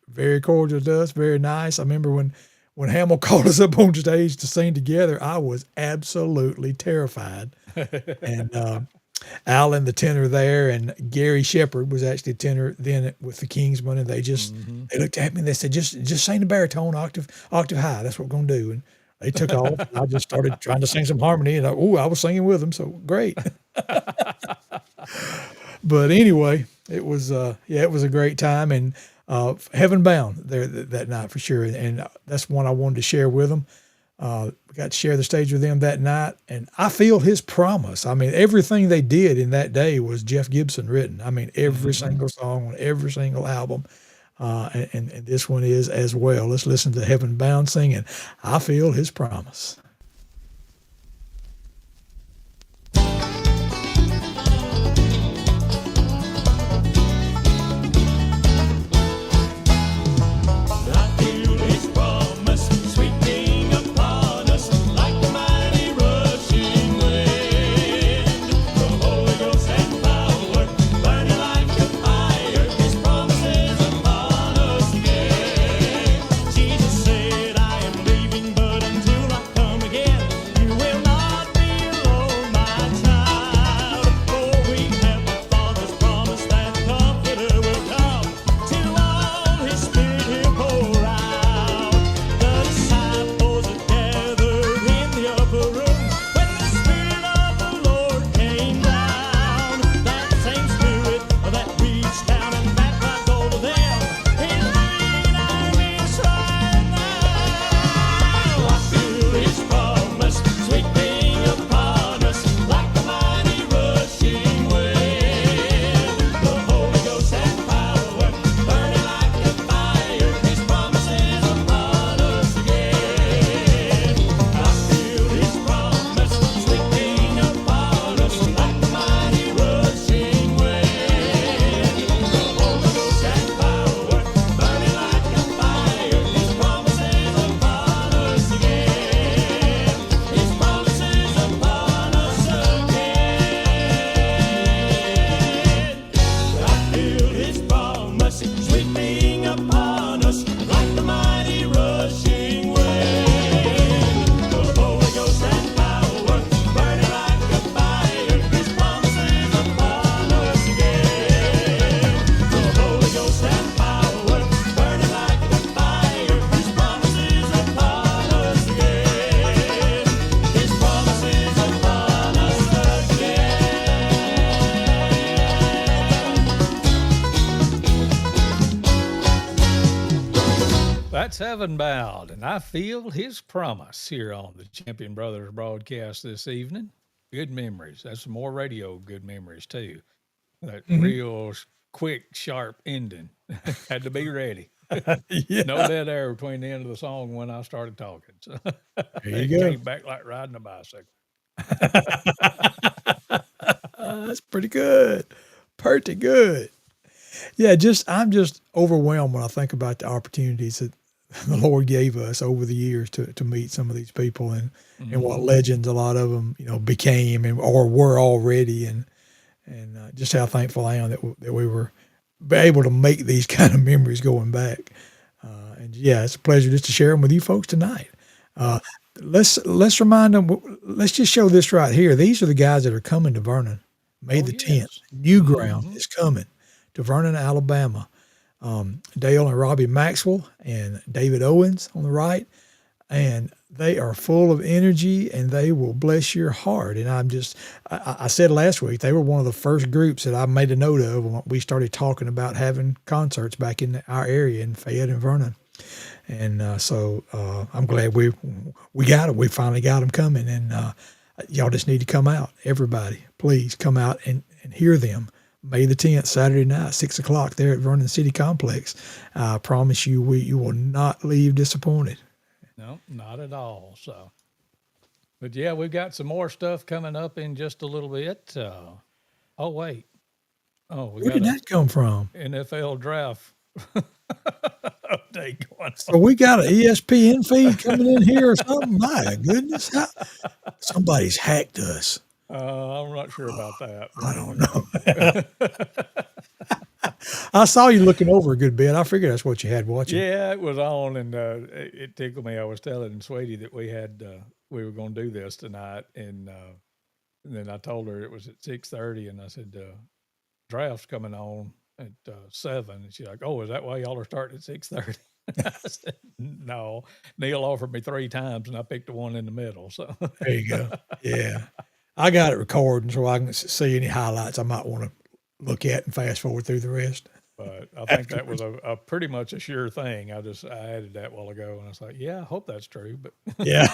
very cordial to us, very nice. I remember when Hamill called us up on stage to sing together, I was absolutely terrified. And Alan, the tenor there, and Gary Shepard was actually a tenor then with the Kingsmen, and they looked at me and they said, just sing the baritone octave high. That's what we're gonna do. And they took off. And I just started trying to sing some harmony, and I was singing with them, so great. But anyway, it was it was a great time, and heaven bound there that night for sure. And that's one I wanted to share with them. We got to share the stage with them that night, and I feel his promise. I mean, everything they did in that day was Jeff Gibson written. I mean, every single song on every single album, and this one is as well. Let's listen to Heaven Bound singing, I Feel His Promise. That's Heaven Bound, and I Feel His Promise here on the Champion Brothers broadcast this evening. Good memories. That's some more radio good memories, too. That real quick, sharp ending. Had to be ready. Yeah. No dead air between the end of the song when I started talking. So There it you go. came back like riding a bicycle. That's pretty good. Pretty good. Yeah, I'm just overwhelmed when I think about the opportunities that the Lord gave us over the years to meet some of these people and what legends a lot of them, became or were already. And just how thankful I am that we were able to make these kind of memories going back. And yeah, it's a pleasure just to share them with you folks tonight. Let's remind them, let's just show this right here. These are the guys that are coming to Vernon, May the 10th. Yes. New Ground is coming to Vernon, Alabama. Dale and Robbie Maxwell and David Owens on the right. And they are full of energy and they will bless your heart. And I said last week, they were one of the first groups that I made a note of when we started talking about having concerts back in our area in Fayette and Vernon. And so I'm glad we got them. We finally got them coming. And y'all just need to come out. Everybody, please come out and hear them. May the 10th, Saturday night, 6 o'clock there at Vernon City Complex. I promise you, you will not leave disappointed. No, not at all. So, but yeah, we've got some more stuff coming up in just a little bit. Oh, wait. Oh, we Where got did that come from? NFL draft day going So we got an ESPN feed coming in here or something. My goodness, somebody's hacked us. on. I'm not sure about that. I don't know. I saw you looking over a good bit. I figured that's what you had watching. Yeah, it was on, and it tickled me. I was telling Sweetie that we were going to do this tonight, and then I told her it was at 6:30, and I said draft's coming on at 7, and she's like, "Oh, is that why y'all are starting at 6:30?" I said, "No, Neal offered me 3 times, and I picked the one in the middle." So There you go. Yeah, I got it recording so I can see any highlights I might want to look at and fast forward through the rest. But I think that was a pretty much a sure thing. I added that a while ago, and I was like, "Yeah, I hope that's true." But Yeah,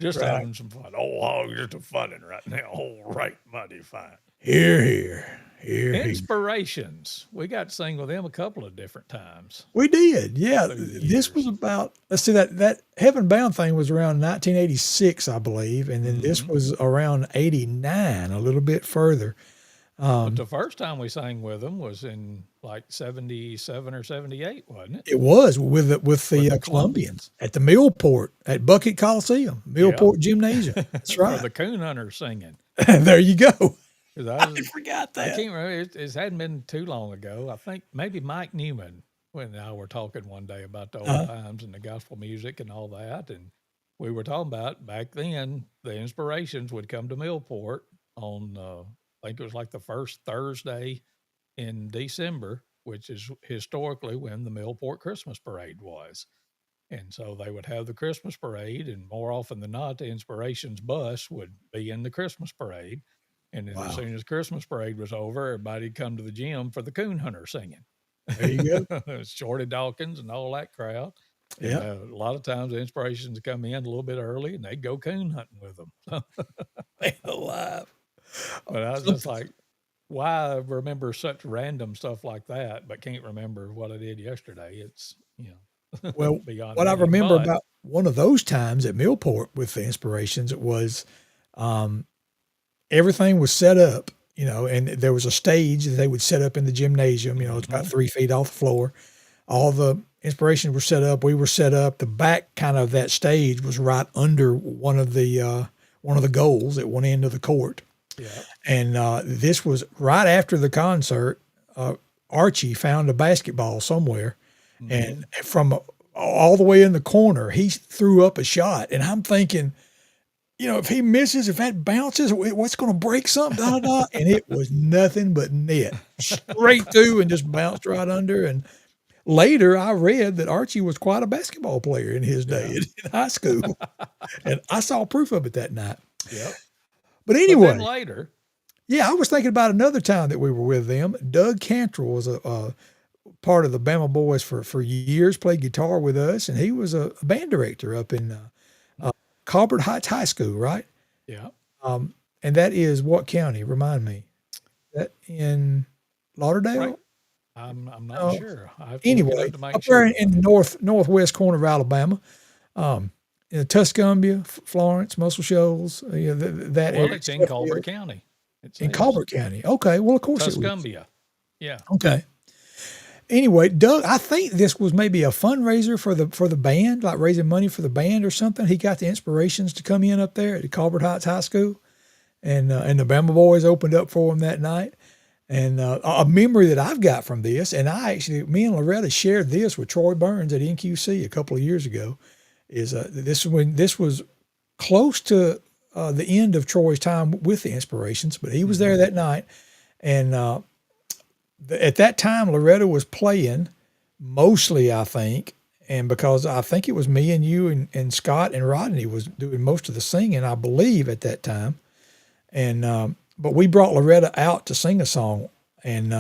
just right. having some fun. Oh, you're too funning right now. All right, mighty fine. Here, here, here, here. Inspirations. We got to sing with them a couple of different times. We did. Yeah, Through the this was years. about. Let's see that Heaven Bound thing was around 1986, I believe, and then this was around 89, a little bit further. But the first time we sang with them was in like 77 or 78, wasn't it? It was with the the Colombians at the Millport at Bucket Coliseum, Millport Gymnasium. That's For right. the coon hunter singing. There you go. 'Cause I forgot I that. can't remember. It hadn't been too long ago. I think maybe Mike Newman and I were talking one day about the old times and the gospel music and all that. And we were talking about back then, the inspirations would come to Millport on, I think it was like the first Thursday in December, which is historically when the Millport Christmas Parade was. And so they would have the Christmas parade, and more often than not, the Inspirations bus would be in the Christmas parade. And then as soon as Christmas parade was over, everybody'd come to the gym for the coon hunter singing. There you go. Shorty Dawkins and all that crowd. And, Yeah. a lot of times the Inspirations would come in a little bit early, and they'd go coon hunting with them. Man alive. But I was just like, why remember such random stuff like that, but can't remember what I did yesterday? It's, Well, beyond what I me. remember But about one of those times at Millport with the Inspirations, it was everything was set up, and there was a stage that they would set up in the gymnasium. It's about 3 feet off the floor. All the Inspirations were set up. We were set up. The back kind of that stage was right under one of the goals at one end of the court. yeah, And this was right after the concert. Archie found a basketball somewhere, and from all the way in the corner, he threw up a shot. And I'm thinking, if he misses, if that bounces, what's going to break something? Da, da, da. And it was nothing but net, straight through, and just bounced right under. And later, I read that Archie was quite a basketball player in his day in high school, and I saw proof of it that night. yep. But But anyway, then later, yeah, I was thinking about another time that we were with them. Doug Cantrell was a part of the Bama Boys for years, played guitar with us, and he was a band director up in Colbert Heights High School, right? yeah, And that is what county? Remind me. That in Lauderdale? right. I'm not Oh, sure. I have to look it Anyway, up to make up there sure. in the northwest corner of Alabama, in Tuscumbia, Florence, Muscle Shoals, that Well, area. it's in Colbert County. It In says. Colbert County. Okay, well, of course it was. Tuscumbia. Yeah. Okay. Anyway, Doug, I think this was maybe a fundraiser for the band, like raising money for the band or something. He got the Inspirations to come in up there at Colbert Heights High School, and the Bama Boys opened up for him that night. And a memory that I've got from this, and me and Loretta shared this with Troy Burns at NQC a couple of years ago, is this was close to the end of Troy's time with the Inspirations, but he was there that night, and at that time Loretta was playing mostly, I think, and because I think it was me and you and Scott and Rodney was doing most of the singing, I believe, at that time, and but we brought Loretta out to sing a song, and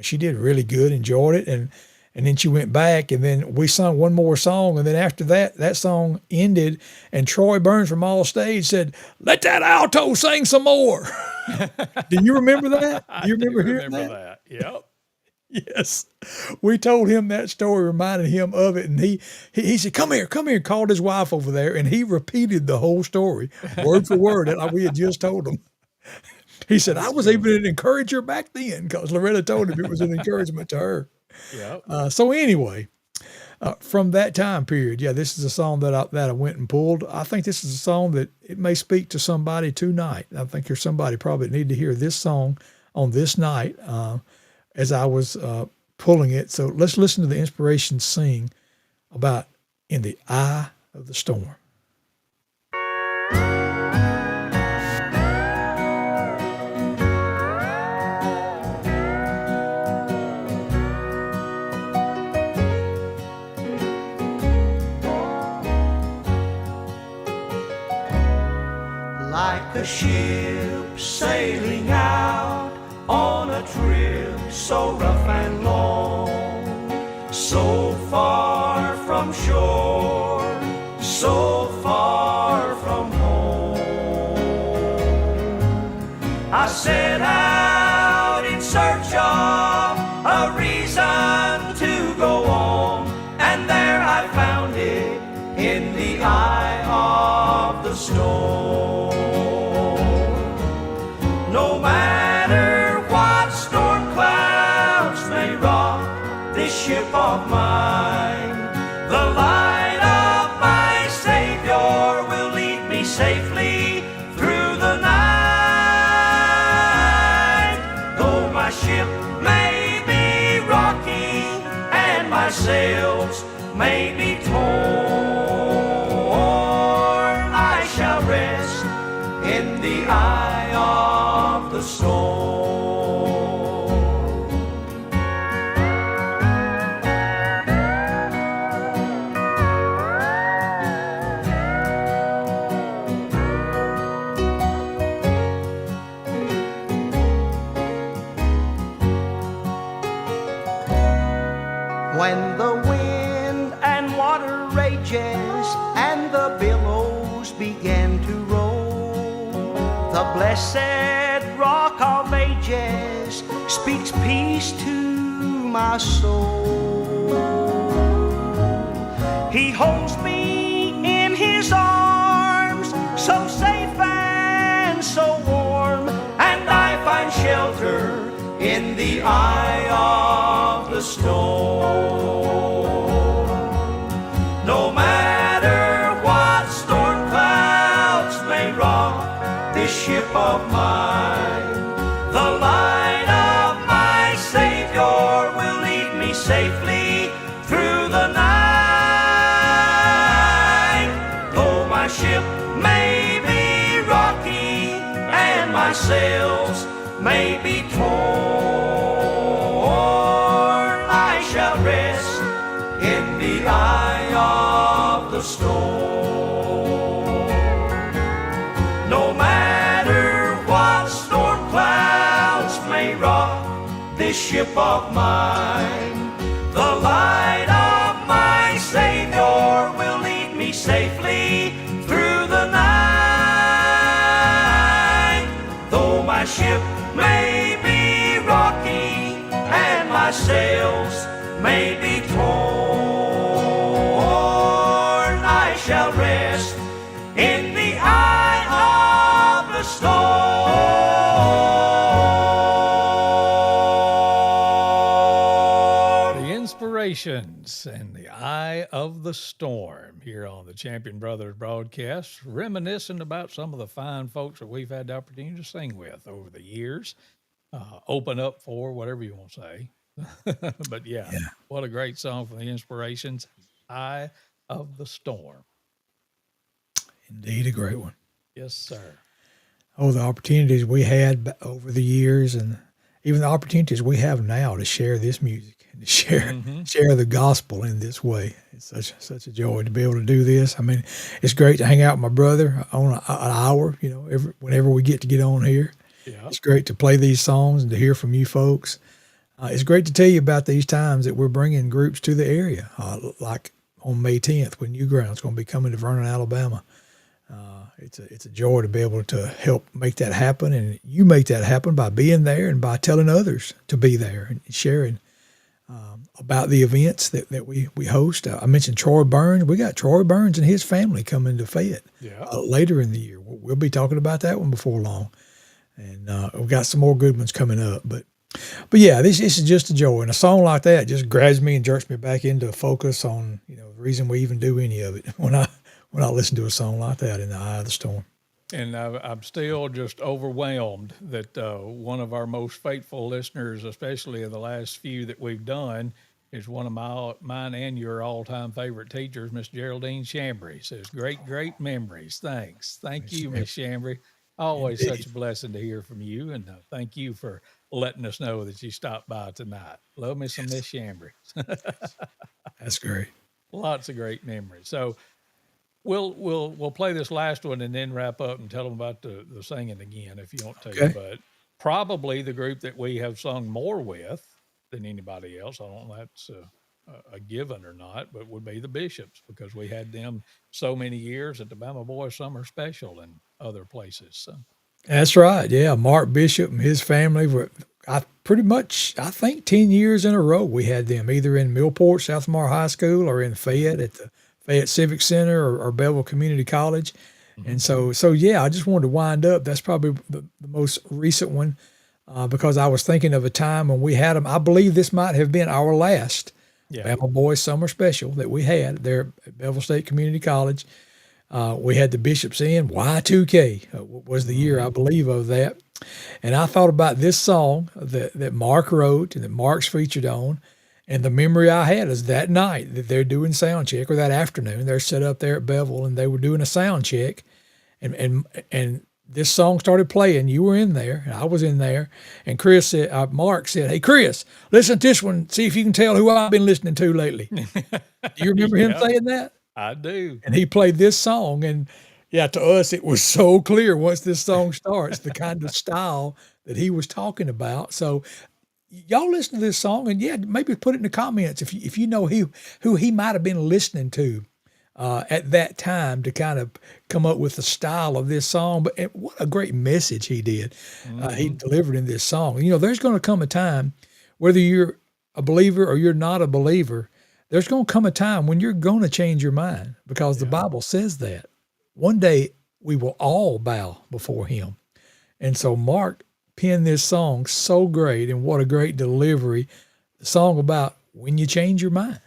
she did really good, enjoyed it, and then she went back, and then we sung one more song, and then after that song ended, and Troy Burns from All Stage said, "Let that alto sing some more." Do you remember that? Do you remember hearing that? that? Yep. Yes. We told him that story, reminded him of it, and he said, come here, and called his wife over there, and he repeated the whole story, word for word, like we had just told him. He said, I was even an encourager back then, because Loretta told him it was an encouragement to her. Yep. So anyway, from that time period. Yeah, this is a song that I went and pulled. I think this is a song that it may speak to somebody tonight. I think there's somebody probably that need to hear this song on this night as I was pulling it. So let's listen to the inspiration sing about In the Eye of the Storm. Like a ship sailing out on a trip so rough and long, so far from shore, so far from home. I set out in search of a reason to go on, and there I found it in the eye of the storm. No matter what storm clouds may rock this ship of mine, the light of my Savior will lead me safely through the night. Though my ship may be rocking and my sails may be torn, I shall rest in the eye of the storm. When the wind and water rages and the billows begin to roll, the blessed rock of ages speaks peace to my soul. He holds me in his arms, so safe and so warm, and I find shelter in the eye of the storm. No matter what storm clouds may rock this ship of mine, the light of my Savior will lead me safely through the night. Though my ship may be rocking and my sails may be torn, I shall rest in the eye of the storm. No matter what storm clouds may rock this ship of mine, the light of my Savior will lead me safely through the night. Though my ship may be rocking and my sails may be torn, I shall rest in the eye of the storm. The inspirations and the eye of the storm here on the Champion Brothers broadcast, reminiscing about some of the fine folks that we've had the opportunity to sing with over the years, open up for, whatever you want to say. But yeah, what a great song from the inspirations, Eye of the Storm. Indeed, a great one. Yes, sir. Oh, the opportunities we had over the years, and even the opportunities we have now to share this music and to share the gospel in this way. It's such a joy to be able to do this. I mean, it's great to hang out with my brother on an hour, whenever we get on here. Yeah. It's great to play these songs and to hear from you folks. It's great to tell you about these times that we're bringing groups to the area, like on May 10th when New Ground's going to be coming to Vernon, Alabama. It's a joy to be able to help make that happen, and you make that happen by being there and by telling others to be there and sharing about the events that we host. I mentioned Troy Burns. We got Troy Burns and his family coming to Fayette later in the year. We'll be talking about that one before long, and we've got some more good ones coming up. But But yeah, this is just a joy, and a song like that just grabs me and jerks me back into focus on the reason we even do any of it when I listen to a song like that in the eye of the storm. And I'm still just overwhelmed that one of our most faithful listeners, especially of the last few that we've done, is one of mine and your all-time favorite teachers, Miss Geraldine Chambry. Says, great memories. Thanks. Thank you, Miss Chambry. Always such Indeed. a blessing to hear from you. And thank you for letting us know that you stopped by tonight. Love me some Miss Chambry. That's great. Lots of great memories. So we'll play this last one and then wrap up and tell them about the singing again if you want to. Okay. But probably the group that we have sung more with than anybody else. I don't know if that's a given or not, but would be the Bishops, because we had them so many years at the Bama Boys Summer Special and other places. So That's right. Yeah, Mark Bishop and his family were. I think 10 years in a row we had them either in Millport, South Lamar High School, or in Fayette at the Fayette Civic Center or Belleville Community College. And so yeah, I just wanted to wind up. That's probably the most recent one because I was thinking of a time when we had them. I believe this might have been our last Bama Boys Summer Special that we had there at Belleville State Community College. We had the Bishops in. Y2K was the year, I believe, of that. And I thought about this song that Mark wrote and that Mark's featured on. And the memory I had is that night that they're doing sound check, or that afternoon, they're set up there at Bevel and they were doing a sound check. And this song started playing. You were in there, and I was in there. And Mark said, "Hey, Chris, listen to this one. See if you can tell who I've been listening to lately." Do you remember him saying that? I do. And he played this song, and yeah, to us it was so clear once this song starts the kind of style that he was talking about. So y'all listen to this song, and yeah, maybe put it in the comments if you know who he might have been listening to at that time to kind of come up with the style of this song. But what a great message he did. He delivered in this song. There's going to come a time, whether you're a believer or you're not a believer, there's going to come a time when you're going to change your mind, because the Bible says that one day we will all bow before him. And so Mark penned this song so great, and what a great delivery. The song about when you change your mind.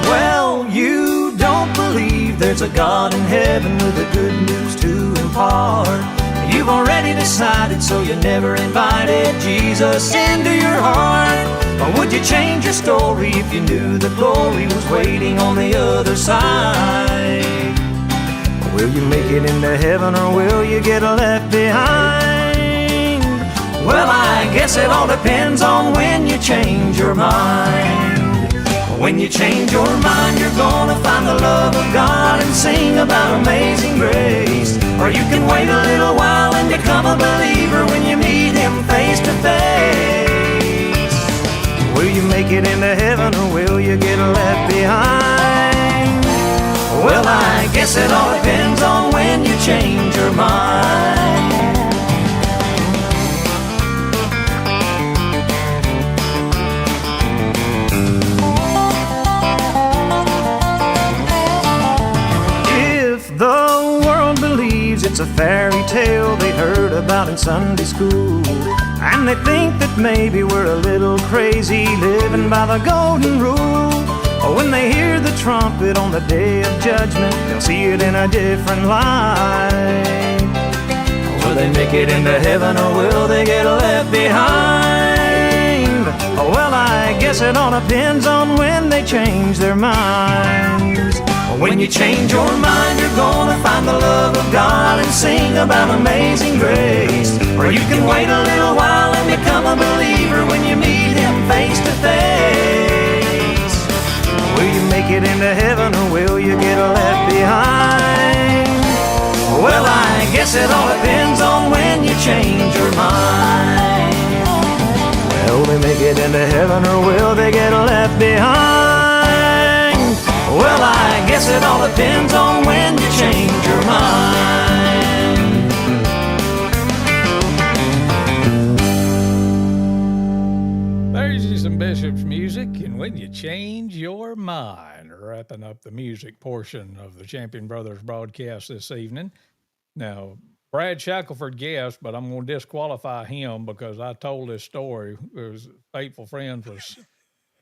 Well, you don't believe there's a God in heaven with the good news to impart. You've already decided, so you never invited Jesus into your heart. Or would you change your story if you knew the glory was waiting on the other side? Will you make it into heaven, or will you get left behind? Well, I guess it all depends on when you change your mind. When you change your mind, you're gonna find the love of God and sing about amazing grace. Or you can wait a little while and become a believer when you meet him face to face. Will you make it into heaven, or will you get left behind? Well, I guess it all depends on when you change your mind. The world believes it's a fairy tale they heard about in Sunday school, and they think that maybe we're a little crazy living by the golden rule. Or when they hear the trumpet on the day of judgment, they'll see it in a different light. Will they make it into heaven, or will they get left behind? Oh, well, I guess it all depends on when they change their minds. When you change your mind, you're gonna find the love of God and sing about amazing grace. Or you can wait a little while and become a believer when you meet him face to face. Will you make it into heaven, or will you get left behind? Well, I guess it all depends on when you change your mind. Will they make it into heaven, or will they get left behind? Well, I guess it all depends on when you change your mind. There's some Bishops music, and when you change your mind. Wrapping up the music portion of the Champion Brothers broadcast this evening. Now, Brad Shackelford guessed, but I'm going to disqualify him because I told this story. It was Faithful Friends was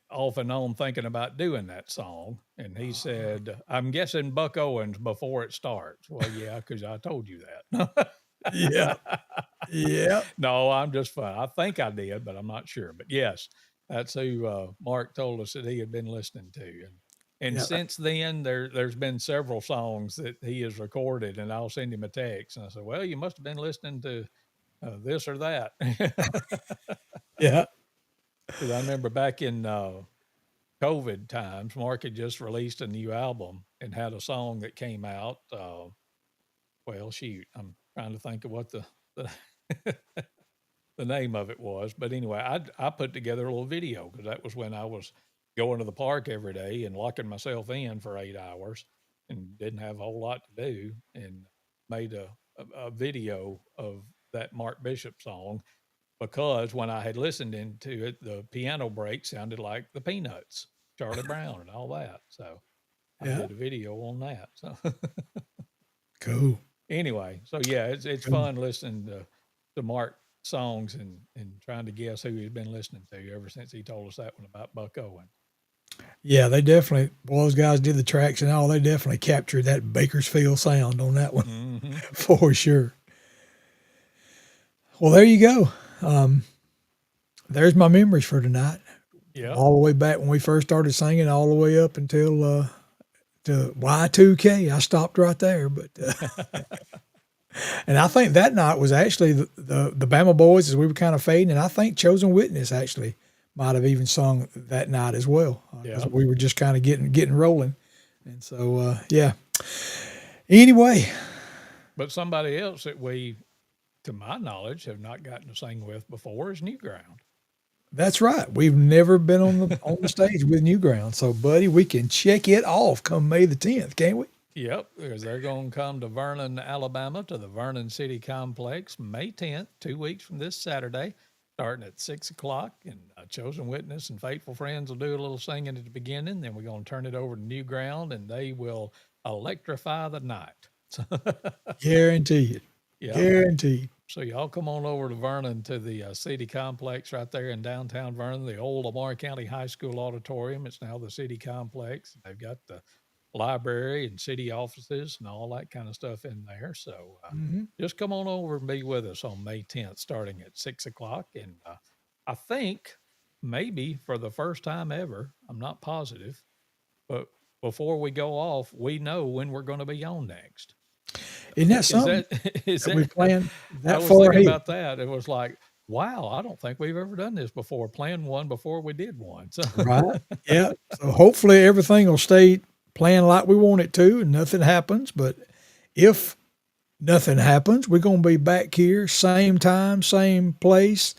off and on thinking about doing that song. And he said, I'm guessing Buck Owens before it starts. Well, yeah, because I told you that. Yeah. Yeah. No, I'm just fine. I think I did, but I'm not sure. But yes, that's who Mark told us that he had been listening to. And Yeah. since then, there's been several songs that he has recorded, and I'll send him a text. And I said, well, you must have been listening to this or that. Yeah. Because I remember back in COVID times, Mark had just released a new album and had a song that came out. Well, shoot, I'm trying to think of what the the name of it was. But anyway, I put together a little video because that was when I was going to the park every day and locking myself in for 8 hours and didn't have a whole lot to do, and made a video of that Mark Bishop song because when I had listened into it, the piano break sounded like the Peanuts, Charlie Brown, and all that. So I Yeah. did a video on that. So Cool. anyway, so yeah, it's Cool. fun listening to Mark songs and trying to guess who he's been listening to ever since he told us that one about Buck Owen. Yeah, they definitely, well, those guys did the tracks and all. They definitely captured that Bakersfield sound on that one Mm-hmm. for sure. Well, there you go. There's my memories for tonight. Yeah. All the way back when we first started singing, all the way up until to Y2K. I stopped right there, but and I think that night was actually the Bama Boys as we were kind of fading, and I think Chosen Witness actually might have even sung that night as well. 'Cause Yeah. we were just kind of getting rolling, and so yeah. Anyway, But somebody else that we, to my knowledge, have not gotten to sing with before is Newground. that's right. We've never been on the stage with Newground, so buddy, we can check it off come May the 10th, can't we? Yep, because they're going to come to Vernon, Alabama, to the Vernon City Complex May 10th, 2 weeks from this Saturday, starting at 6 o'clock. And Chosen Witness and Faithful Friends will do a little singing at the beginning. Then we're going to turn it over to Newground, and they will electrify the night. Guaranteed. Yeah. Guaranteed. So y'all come on over to Vernon to the city complex right there in downtown Vernon, the old Lamar County High School auditorium. It's now the city complex. They've got the library and city offices and all that kind of stuff in there. So just come on over and be with us on May 10th, starting at 6 o'clock. And I think maybe for the first time ever, I'm not positive, but before we go off, we know when we're going to be on next. Isn't that something? Is That we planned I that was far thinking ahead. about that. It was like, wow, I don't think we've ever done this before. Planned one before we did one. So Right. Yeah. So hopefully everything will stay playing like we want it to and nothing happens. But if nothing happens, we're going to be back here, same time, same place,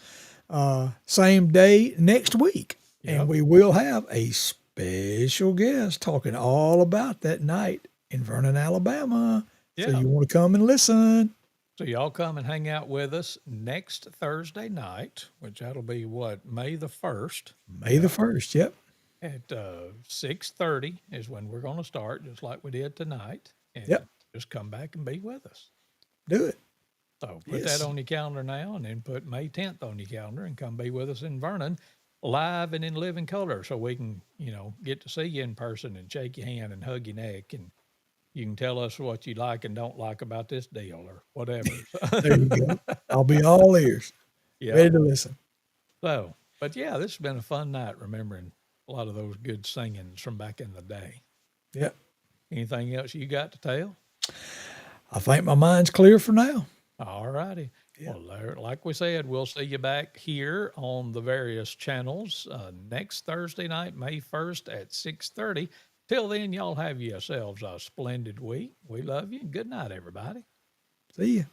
same day next week. Yep. And we will have a special guest talking all about that night in Vernon, Alabama. So Yeah. you want to come and listen. So y'all come and hang out with us next Thursday night, which that'll be what, May the 1st May the 1st. Yep. at 6:30 is when we're going to start, just like we did tonight. And Yep. just come back and be with us. Do it. So put Yes. that on your calendar now, and then put May 10th on your calendar and come be with us in Vernon, live and in living color, so we can, get to see you in person and shake your hand and hug your neck, and you can tell us what you like and don't like about this deal or whatever. There you go. I'll be all ears, Yeah. ready to listen. So, but yeah, this has been a fun night remembering a lot of those good singings from back in the day. Yep. Anything else you got to tell? I think my mind's clear for now. All righty. Yeah. Well, like we said, we'll see you back here on the various channels next Thursday night, May 1st at 6:30. Till then, y'all have yourselves a splendid week. We love you. Good night, everybody. See ya.